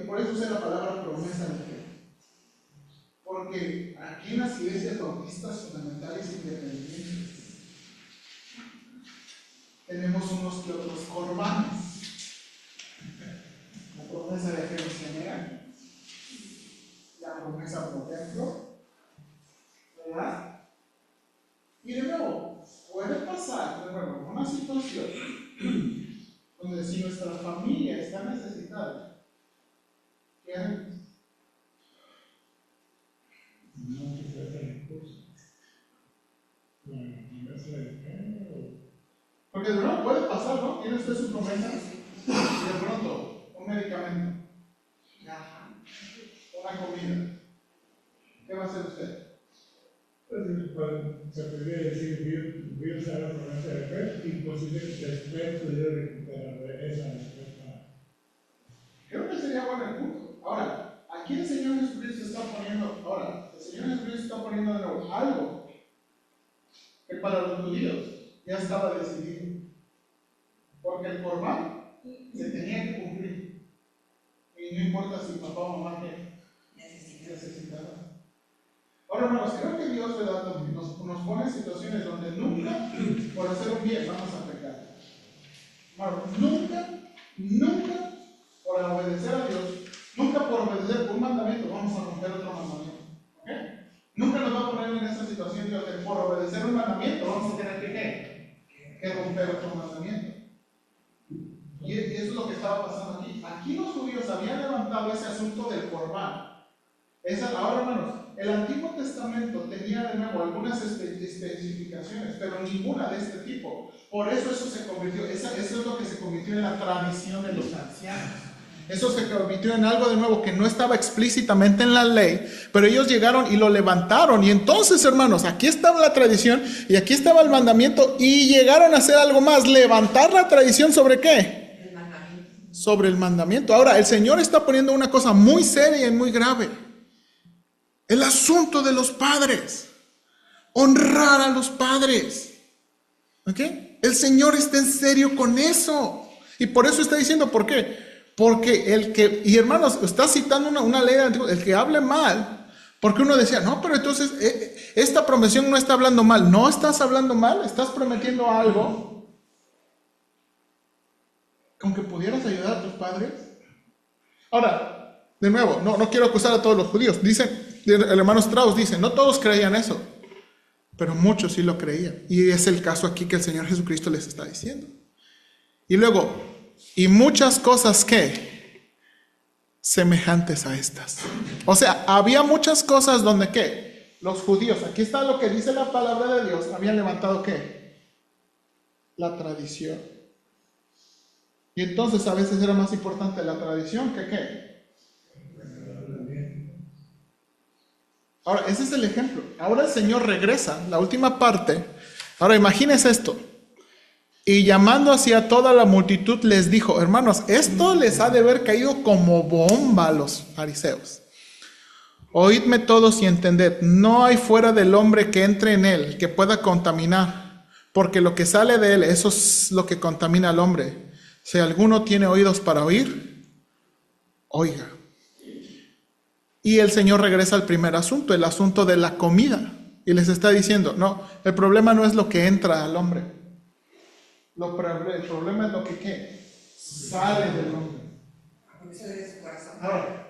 y por eso usé la palabra promesa de fe. Porque aquí en las iglesias bautistas fundamentales independientes tenemos unos que otros corbanes. La promesa de fe no se niega. La promesa por ejemplo, ¿verdad? Y de nuevo, puede pasar, de nuevo, una situación donde si nuestra familia está necesitada, ¿qué haremos? No se trata de cosas. Porque de nuevo puede pasar, ¿no? Tiene usted su promesa y de pronto un medicamento, una comida. ¿Qué va a hacer usted? Pues, se podría decir, voy a usar la promesa de fe, imposible que después pudiera recuperar esa respuesta. Creo que sería bueno el punto. Ahora, aquí el Señor Jesucristo está poniendo, el Señor Jesucristo está poniendo de nuevo algo que para los judíos ya estaba decidido. Porque el Corbán se tenía que cumplir. Y no importa si papá o mamá necesitaba. Ahora, hermanos, creo que Dios, ¿verdad?, nos pone en situaciones donde nunca, por hacer un bien, vamos a pecar. Hermanos, nunca, por obedecer a Dios, nunca por obedecer un mandamiento, vamos a romper otro mandamiento. ¿Ok? Nunca nos va a poner en esa situación donde por obedecer un mandamiento vamos a tener que romper otro mandamiento. Y eso es lo que estaba pasando aquí. Aquí los judíos habían levantado ese asunto del Corbán. Ahora, hermanos, el Antiguo Testamento tenía de nuevo algunas especificaciones, pero ninguna de este tipo. Por eso se convirtió, eso es lo que se convirtió en la tradición de los ancianos. Eso se convirtió en algo de nuevo que no estaba explícitamente en la ley, pero ellos llegaron y lo levantaron. Y entonces, hermanos, aquí estaba la tradición y aquí estaba el mandamiento y llegaron a hacer algo más, levantar la tradición ¿sobre qué? El mandamiento. Sobre el mandamiento. Ahora, el Señor está poniendo una cosa muy seria y muy grave. El asunto de los padres. Honrar a los padres. ¿Ok? El Señor está en serio con eso. Y por eso está diciendo, ¿por qué? Porque y hermanos, está citando una ley antigua, el que hable mal, porque uno decía, no, pero entonces esta promesión no está hablando mal. No estás hablando mal, estás prometiendo algo con que pudieras ayudar a tus padres. Ahora, de nuevo, no quiero acusar a todos los judíos. Dicen, el hermano Strauss dice, no todos creían eso, pero muchos sí lo creían. Y es el caso aquí que el Señor Jesucristo les está diciendo. Y luego, y muchas cosas que semejantes a estas. O sea, había muchas cosas donde ¿qué? Los judíos, aquí está lo que dice la palabra de Dios, habían levantado ¿qué? La tradición. Y entonces a veces era más importante la tradición que ¿qué? Ahora, ese es el ejemplo. Ahora el Señor regresa, la última parte. Ahora imagínense esto. Y llamando hacia toda la multitud les dijo, hermanos, esto les ha de haber caído como bomba a los fariseos. Oídme todos y entended, no hay fuera del hombre que entre en él, que pueda contaminar, porque lo que sale de él, eso es lo que contamina al hombre. Si alguno tiene oídos para oír, oiga. Y el Señor regresa al primer asunto, el asunto de la comida. Y les está diciendo, no, el problema no es lo que entra al hombre. El problema es lo que ¿qué? Sale del hombre. Ahora,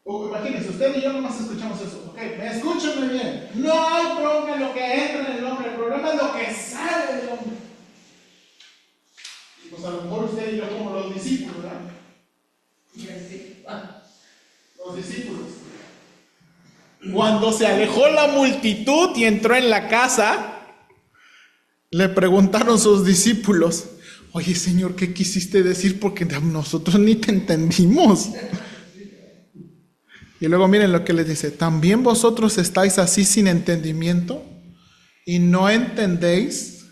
imagínense, usted y yo nomás escuchamos eso. Ok, escúchenme bien. No hay problema en lo que entra en el hombre, el problema es lo que sale del hombre. Y pues a lo mejor usted y yo como los discípulos, ¿verdad? Los discípulos. Cuando se alejó la multitud y entró en la casa, le preguntaron sus discípulos, oye Señor, ¿qué quisiste decir? Porque nosotros ni te entendimos. Y luego miren lo que les dice, ¿también vosotros estáis así sin entendimiento? ¿Y no entendéis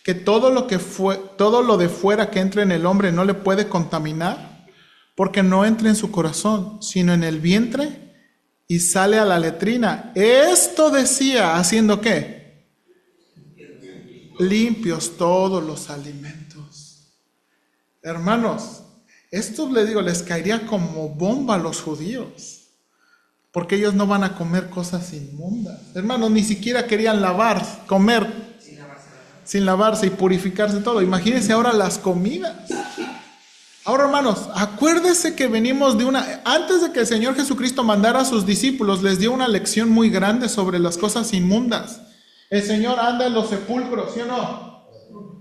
que todo lo de fuera que entra en el hombre no le puede contaminar? porque no entra en su corazón, sino en el vientre y sale a la letrina. Esto decía, ¿haciendo qué? Limpios todos los alimentos. Hermanos, esto les digo, les caería como bomba a los judíos, porque ellos no van a comer cosas inmundas. Hermanos, ni siquiera querían comer sin lavarse y purificarse todo. Imagínense ahora las comidas. Ahora, hermanos, acuérdense que venimos antes de que el Señor Jesucristo mandara a sus discípulos, les dio una lección muy grande sobre las cosas inmundas. El Señor anda en los sepulcros, ¿sí o no?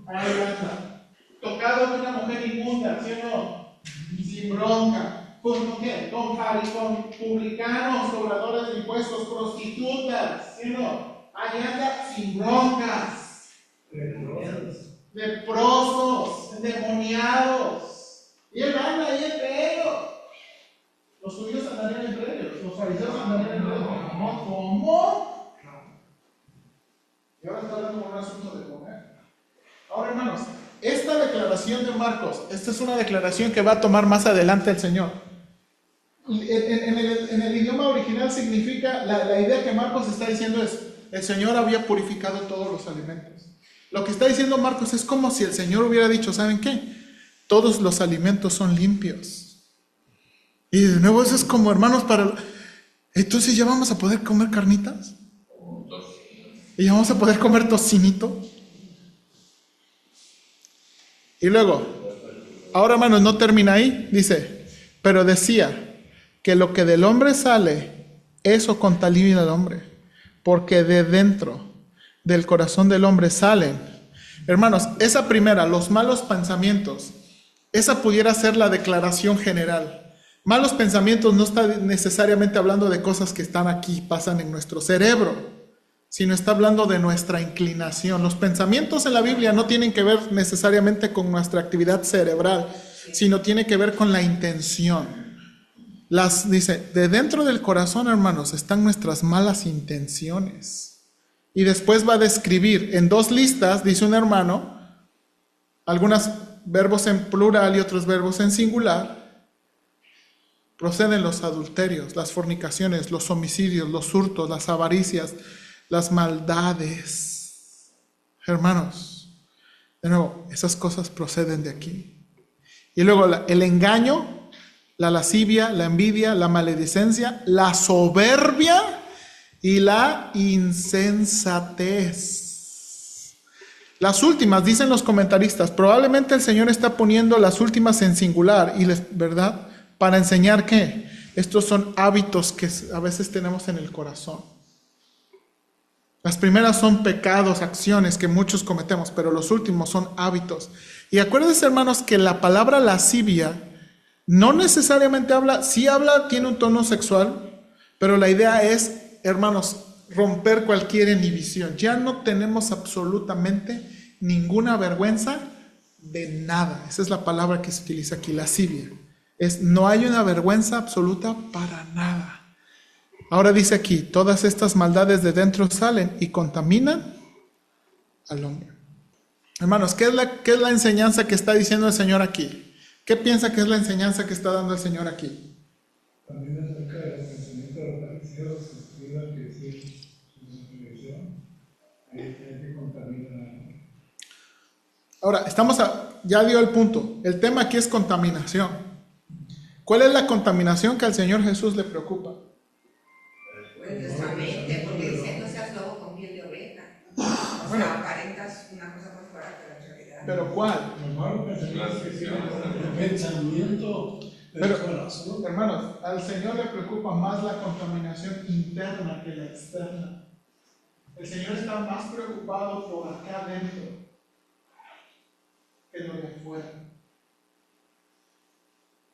Ahí anda. Tocado de una mujer inmunda, ¿sí o no? Sin bronca. ¿Con qué? Con publicanos, cobradores de impuestos, prostitutas, ¿sí o no? Ahí anda sin broncas. Leprosos, endemoniados. Y él anda ahí entre ellos. Los judíos andarían entre ellos. Los fariseos andarían entre ellos. ¿Cómo? Y ahora está hablando con un asunto de comer. Ahora, hermanos, esta declaración de Marcos, esta es una declaración que va a tomar más adelante el Señor. En el idioma original significa, la idea que Marcos está diciendo es, el Señor había purificado todos los alimentos. Lo que está diciendo Marcos es como si el Señor hubiera dicho, ¿saben qué? Todos los alimentos son limpios. Y de nuevo eso es como, hermanos, entonces ya vamos a poder comer carnitas. Y ya vamos a poder comer tocinito. Y luego, ahora, hermanos, no termina ahí. Dice, pero decía que lo que del hombre sale, eso contamina al hombre. Porque de dentro del corazón del hombre salen. Hermanos, esa primera, los malos pensamientos, esa pudiera ser la declaración general. Malos pensamientos no está necesariamente hablando de cosas que están aquí, pasan en nuestro cerebro, sino está hablando de nuestra inclinación. Los pensamientos en la Biblia no tienen que ver necesariamente con nuestra actividad cerebral, sino tiene que ver con la intención. Dice, de dentro del corazón, hermanos, están nuestras malas intenciones. Y después va a describir en 2 listas, dice un hermano, algunos verbos en plural y otros verbos en singular. Proceden los adulterios, las fornicaciones, los homicidios, los hurtos, las avaricias, las maldades. Hermanos, de nuevo, esas cosas proceden de aquí. Y luego el engaño, la lascivia, la envidia, la maledicencia, la soberbia y la insensatez. Las últimas, dicen los comentaristas, probablemente el Señor está poniendo las últimas en singular, ¿verdad? Para enseñar que estos son hábitos que a veces tenemos en el corazón. Las primeras son pecados, acciones que muchos cometemos, pero los últimos son hábitos. Y acuérdense, hermanos, que la palabra lascivia no necesariamente tiene un tono sexual, pero la idea es, hermanos, romper cualquier inhibición. Ya no tenemos absolutamente ninguna vergüenza de nada. Esa es la palabra que se utiliza aquí, lascivia. No hay una vergüenza absoluta para nada. Ahora dice aquí, todas estas maldades de dentro salen y contaminan al hombre. Hermanos, ¿qué es la enseñanza que está diciendo el Señor aquí? ¿Qué piensa que es la enseñanza que está dando el Señor aquí? También acerca de los pensamientos de los fariseos que escriban que sí, su televisión, hay que contaminar. Ahora, ya dio el punto. El tema aquí es contaminación. ¿Cuál es la contaminación que al Señor Jesús le preocupa? Pues nuestra mente, porque dice no seas lobo con piel de oveja. O sea, aparentas una cosa por fuera, pero en realidad. ¿Pero cuál? Los malos pensamientos que sí, El pensamiento del corazón. Hermanos, al Señor le preocupa más la contaminación interna que la externa. El Señor está más preocupado por acá adentro que lo de afuera.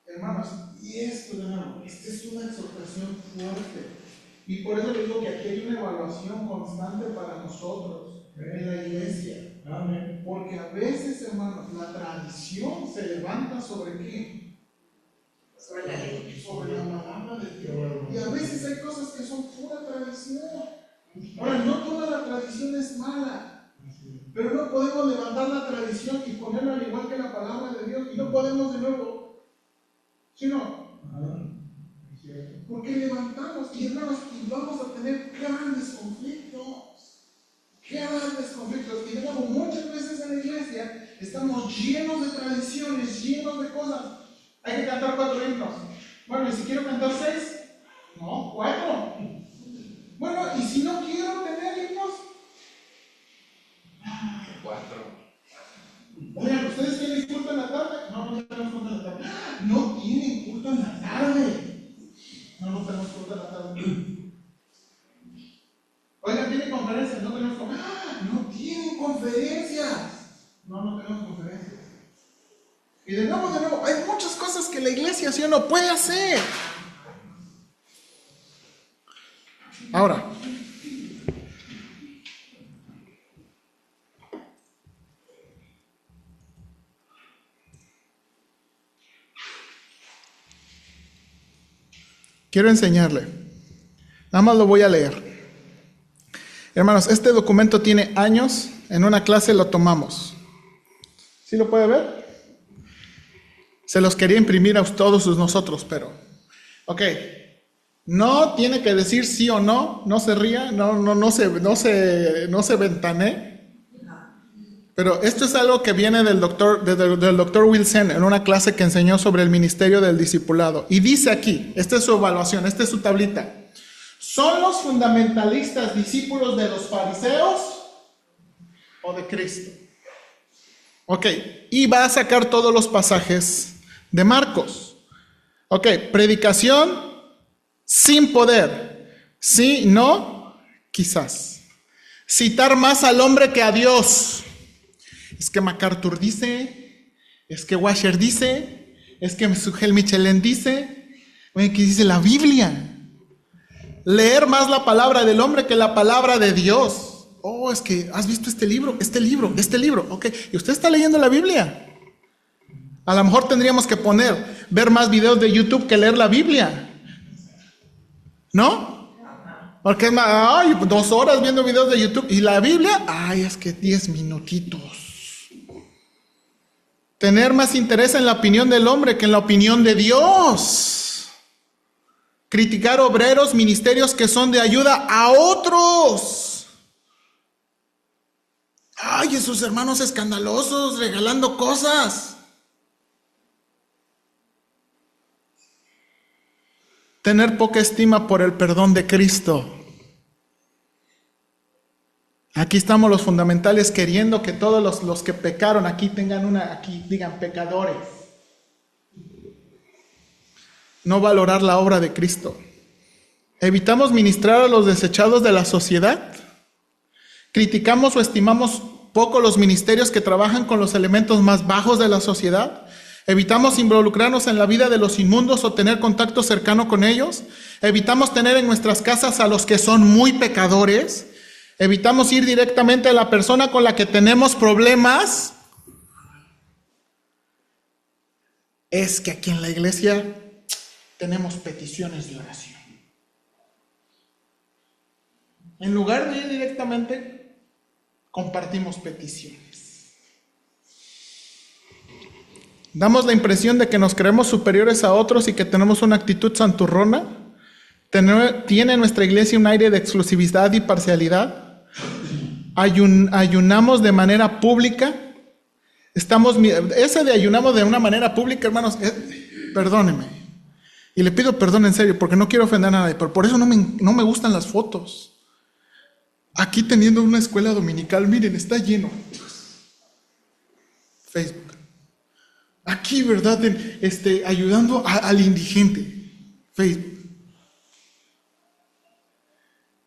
Hermanos, y esto de nuevo, esta es una exhortación fuerte. Y por eso le digo que aquí hay una evaluación constante para nosotros en la iglesia. Amén. Porque a veces, hermanos, la tradición se levanta sobre qué? Sobre la ley. Sobre la palabra de Dios. Y a veces hay cosas que son pura tradición. Ahora, no toda la tradición es mala. Pero no podemos levantar la tradición y ponerla al igual que la palabra de Dios. Y no podemos de nuevo ¿Sí o no? Es cierto. Porque levantamos y hermanos, y vamos a tener grandes conflictos. Grandes conflictos. Y de nuevo, muchas veces en la iglesia estamos llenos de tradiciones, llenos de cosas. Hay que cantar 4 himnos. Bueno, ¿y si quiero cantar 6? No, 4. Bueno, ¿y si no quiero tener himnos? 4. Oigan, ¿ustedes tienen culto en la tarde? No, no tenemos culto en la tarde. No tienen culto en la tarde. No tenemos culto en la tarde. Oigan, ¿tienen conferencias? No tenemos conferencias. No tienen conferencias. No tenemos conferencias. Y de nuevo, hay muchas cosas que la iglesia sí o no puede hacer. Ahora, quiero enseñarle. Nada más lo voy a leer. Hermanos, este documento tiene años. En una clase lo tomamos. ¿Sí lo puede ver? Se los quería imprimir a todos nosotros, pero... Ok. No tiene que decir sí o no. No se ría. No se ventanee. Pero esto es algo que viene del doctor Wilson en una clase que enseñó sobre el ministerio del discipulado. Y dice aquí, esta es su evaluación, esta es su tablita. ¿Son los fundamentalistas discípulos de los fariseos o de Cristo? Ok, y va a sacar todos los pasajes de Marcos. Ok, predicación sin poder. Sí, no, quizás. Citar más al hombre que a Dios. Es que MacArthur dice, es que Washer dice, es que Sugel Michelin dice, oye, ¿qué dice la Biblia? Leer más la palabra del hombre que la palabra de Dios. Oh, es que has visto este libro. Ok, ¿y usted está leyendo la Biblia? A lo mejor tendríamos que ver más videos de YouTube que leer la Biblia. ¿No? Porque es más, 2 horas viendo videos de YouTube. ¿Y la Biblia? Es que 10 minutitos. Tener más interés en la opinión del hombre que en la opinión de Dios. Criticar obreros, ministerios que son de ayuda a otros. Esos hermanos escandalosos regalando cosas. Tener poca estima por el perdón de Cristo. Aquí estamos los fundamentales queriendo que todos los que pecaron aquí digan pecadores. No valorar la obra de Cristo. Evitamos ministrar a los desechados de la sociedad. Criticamos o estimamos poco los ministerios que trabajan con los elementos más bajos de la sociedad. Evitamos involucrarnos en la vida de los inmundos o tener contacto cercano con ellos. Evitamos tener en nuestras casas a los que son muy pecadores. Evitamos ir directamente a la persona con la que tenemos problemas. Es que aquí en la iglesia tenemos peticiones de oración. En lugar de ir directamente, compartimos peticiones. Damos la impresión de que nos creemos superiores a otros y que tenemos una actitud santurrona. ¿Tiene nuestra iglesia un aire de exclusividad y parcialidad? Ayunamos de manera pública. Ese de ayunamos de una manera pública, hermanos, perdónenme. Y le pido perdón en serio, porque no quiero ofender a nadie, pero por eso no me gustan las fotos. Aquí teniendo una escuela dominical, miren, está lleno. Facebook. Aquí, ¿verdad? Ayudando al indigente. Facebook.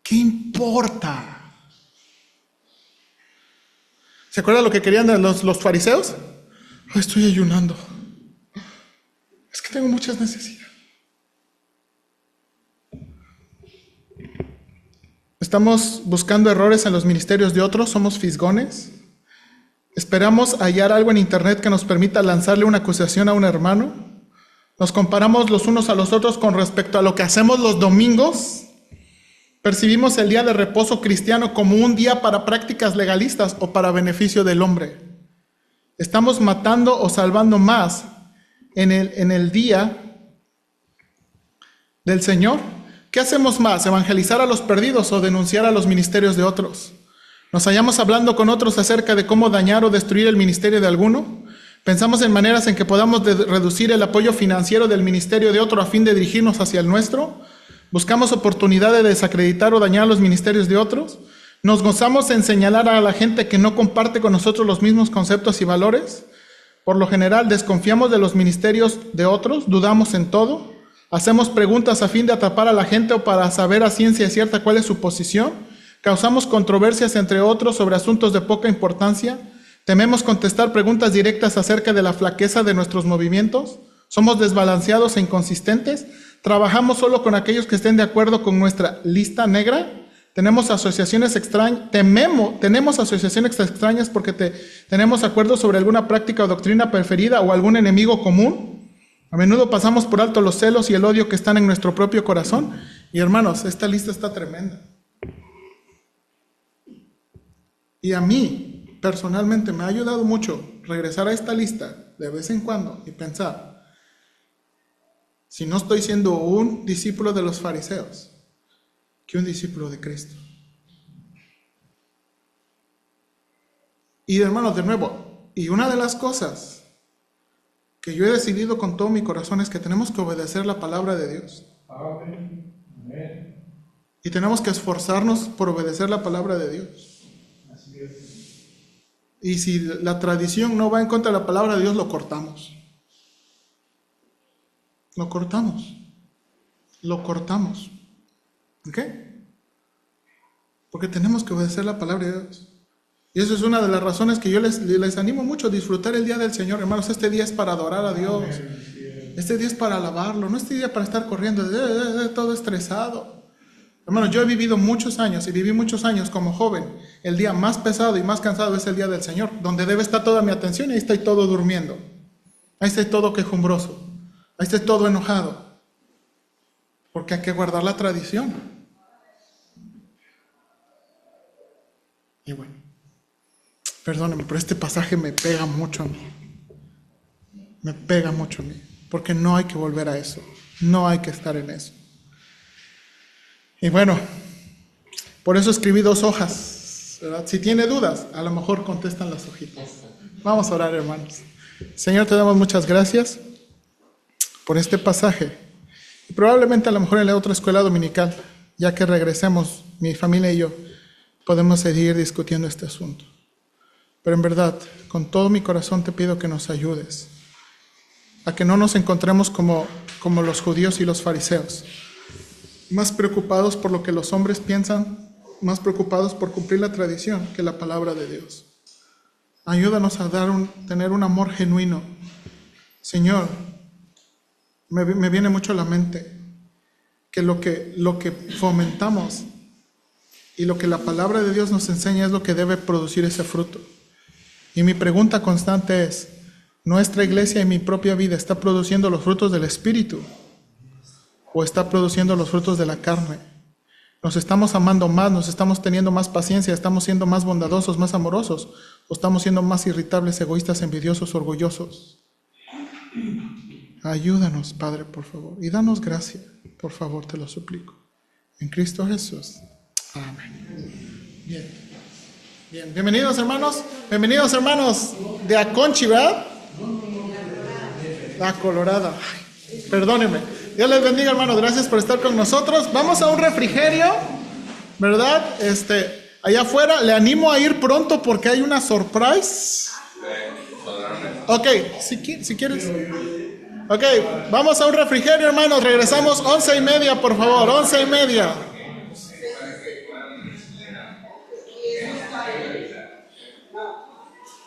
¿Qué importa? ¿Se acuerdan lo que querían los fariseos? Estoy ayunando. Es que tengo muchas necesidades. Estamos buscando errores en los ministerios de otros, somos fisgones. Esperamos hallar algo en internet que nos permita lanzarle una acusación a un hermano. Nos comparamos los unos a los otros con respecto a lo que hacemos los domingos. Percibimos el día de reposo cristiano como un día para prácticas legalistas o para beneficio del hombre. Estamos matando o salvando más en el día del Señor? ¿Qué hacemos más, evangelizar a los perdidos o denunciar a los ministerios de otros? ¿Nos hallamos hablando con otros acerca de cómo dañar o destruir el ministerio de alguno? ¿Pensamos en maneras en que podamos reducir el apoyo financiero del ministerio de otro a fin de dirigirnos hacia el nuestro? ¿Buscamos oportunidad de desacreditar o dañar los ministerios de otros? ¿Nos gozamos en señalar a la gente que no comparte con nosotros los mismos conceptos y valores? Por lo general, desconfiamos de los ministerios de otros, dudamos en todo, hacemos preguntas a fin de atrapar a la gente o para saber a ciencia cierta cuál es su posición, causamos controversias entre otros sobre asuntos de poca importancia, tememos contestar preguntas directas acerca de la flaqueza de nuestros movimientos, somos desbalanceados e inconsistentes, trabajamos solo con aquellos que estén de acuerdo con nuestra lista negra, tenemos asociaciones extrañas, tenemos asociaciones extrañas porque tenemos acuerdos sobre alguna práctica o doctrina preferida o algún enemigo común. A menudo pasamos por alto los celos y el odio que están en nuestro propio corazón. Y hermanos, esta lista está tremenda. Y a mí, personalmente, me ha ayudado mucho regresar a esta lista de vez en cuando y pensar, si no estoy siendo un discípulo de los fariseos, que un discípulo de Cristo. Y hermanos, de nuevo, y una de las cosas que yo he decidido con todo mi corazón es que tenemos que obedecer la palabra de Dios. Amén. Amén. Y tenemos que esforzarnos por obedecer la palabra de Dios. Así es. Y si la tradición no va en contra de la palabra de Dios, lo cortamos. Lo cortamos. Lo cortamos. ¿Ok? Porque tenemos que obedecer la palabra de Dios. Y eso es una de las razones que yo les animo mucho a disfrutar el día del Señor. Hermanos, este día es para adorar a Dios. Este día es para alabarlo. No este día para estar corriendo todo estresado. Hermanos, yo he vivido muchos años y viví muchos años como joven. El día más pesado y más cansado es el día del Señor, donde debe estar toda mi atención y ahí estoy todo durmiendo. Ahí estoy todo quejumbroso. Ahí estoy todo enojado. Porque hay que guardar la tradición. Y bueno, perdónenme, pero este pasaje me pega mucho a mí. Me pega mucho a mí. Porque no hay que volver a eso. No hay que estar en eso. Y bueno, por eso escribí 2 hojas, ¿verdad? Si tiene dudas, a lo mejor contestan las hojitas. Vamos a orar, hermanos. Señor, te damos muchas gracias por este pasaje. Y probablemente a lo mejor en la otra escuela dominical, ya que regresemos, mi familia y yo, podemos seguir discutiendo este asunto. Pero en verdad, con todo mi corazón te pido que nos ayudes a que no nos encontremos como los judíos y los fariseos, más preocupados por lo que los hombres piensan, más preocupados por cumplir la tradición que la palabra de Dios. Ayúdanos a tener un amor genuino. Señor, me viene mucho a la mente que lo que fomentamos y lo que la palabra de Dios nos enseña es lo que debe producir ese fruto. Y mi pregunta constante es, ¿nuestra iglesia y mi propia vida está produciendo los frutos del Espíritu o está produciendo los frutos de la carne? ¿Nos estamos amando más, nos estamos teniendo más paciencia, estamos siendo más bondadosos, más amorosos, o estamos siendo más irritables, egoístas, envidiosos, orgullosos? Ayúdanos, Padre, por favor, y danos gracia, por favor, te lo suplico. En Cristo Jesús. Amén. Bien. Bienvenidos, hermanos. Bienvenidos, hermanos de Aconchi, ¿verdad? La Colorada. Ay, perdónenme. Dios les bendiga, hermanos. Gracias por estar con nosotros. Vamos a un refrigerio, ¿verdad? Allá afuera. Le animo a ir pronto porque hay una surprise. Ok, si quieres. Ok, vamos a un refrigerio, hermanos. Regresamos 11:30, por favor. 11:30.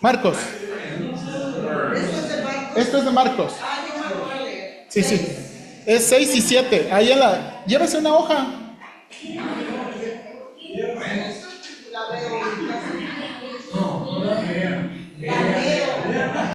Marcos. Esto es de Marcos. Sí. Es 6 y 7. Ahí llévese una hoja.